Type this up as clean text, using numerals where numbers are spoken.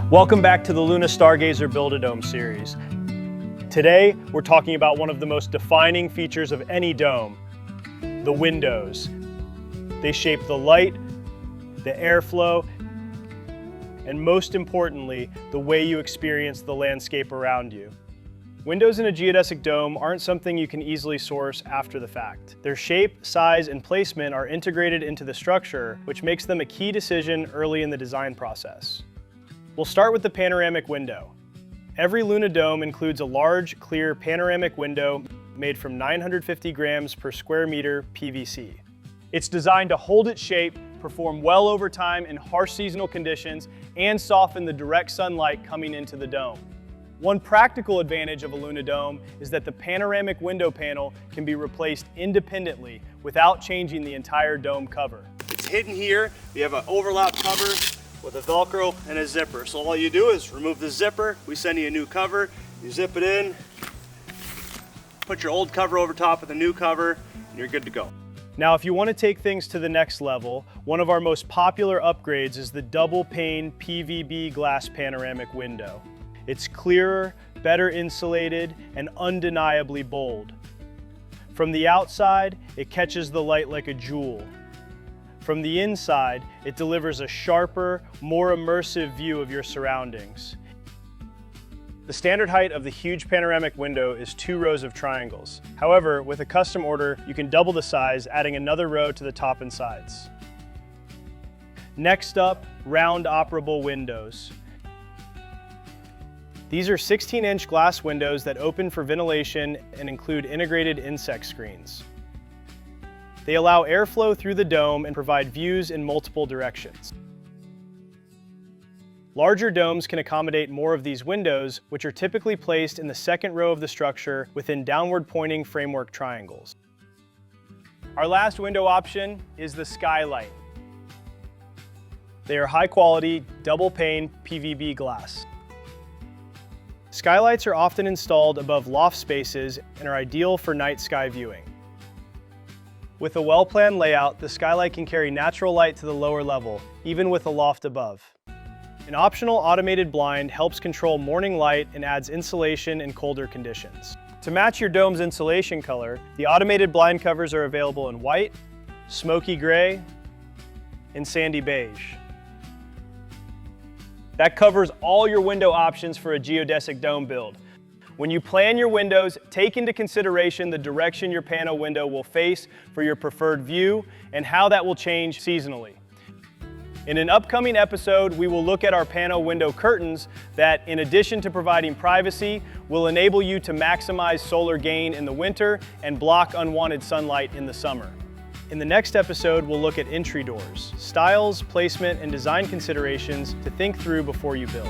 Welcome back to the Luna Stargazer Build-A-Dome series. Today, we're talking about one of the most defining features of any dome, the windows. They shape the light, the airflow, and most importantly, the way you experience the landscape around you. Windows in a geodesic dome aren't something you can easily source after the fact. Their shape, size, and placement are integrated into the structure, which makes them a key decision early in the design process. We'll start with the panoramic window. Every Luna dome includes a large, clear panoramic window made from 950 grams per square meter PVC. It's designed to hold its shape, perform well over time in harsh seasonal conditions, and soften the direct sunlight coming into the dome. One practical advantage of a Luna dome is that the panoramic window panel can be replaced independently without changing the entire dome cover. It's hidden here. We have an overlap cover with a Velcro and a zipper. So all you do is remove the zipper, we send you a new cover, you zip it in, put your old cover over top of the new cover, and you're good to go. Now, if you want to take things to the next level, one of our most popular upgrades is the double pane PVB glass panoramic window. It's clearer, better insulated, and undeniably bold. From the outside, it catches the light like a jewel. From the inside, it delivers a sharper, more immersive view of your surroundings. The standard height of the huge panoramic window is 2 rows of triangles. However, with a custom order, you can double the size, adding another row to the top and sides. Next up, round operable windows. These are 16-inch glass windows that open for ventilation and include integrated insect screens. They allow airflow through the dome and provide views in multiple directions. Larger domes can accommodate more of these windows, which are typically placed in the second row of the structure within downward pointing framework triangles. Our last window option is the skylight. They are high quality, double pane PVB glass. Skylights are often installed above loft spaces and are ideal for night sky viewing. With a well-planned layout, the skylight can carry natural light to the lower level, even with a loft above. An optional automated blind helps control morning light and adds insulation in colder conditions. To match your dome's insulation color, the automated blind covers are available in white, smoky gray, and sandy beige. That covers all your window options for a geodesic dome build. When you plan your windows, take into consideration the direction your pano window will face for your preferred view and how that will change seasonally. In an upcoming episode, we will look at our pano window curtains that, in addition to providing privacy, will enable you to maximize solar gain in the winter and block unwanted sunlight in the summer. In the next episode, we'll look at entry doors, styles, placement, and design considerations to think through before you build.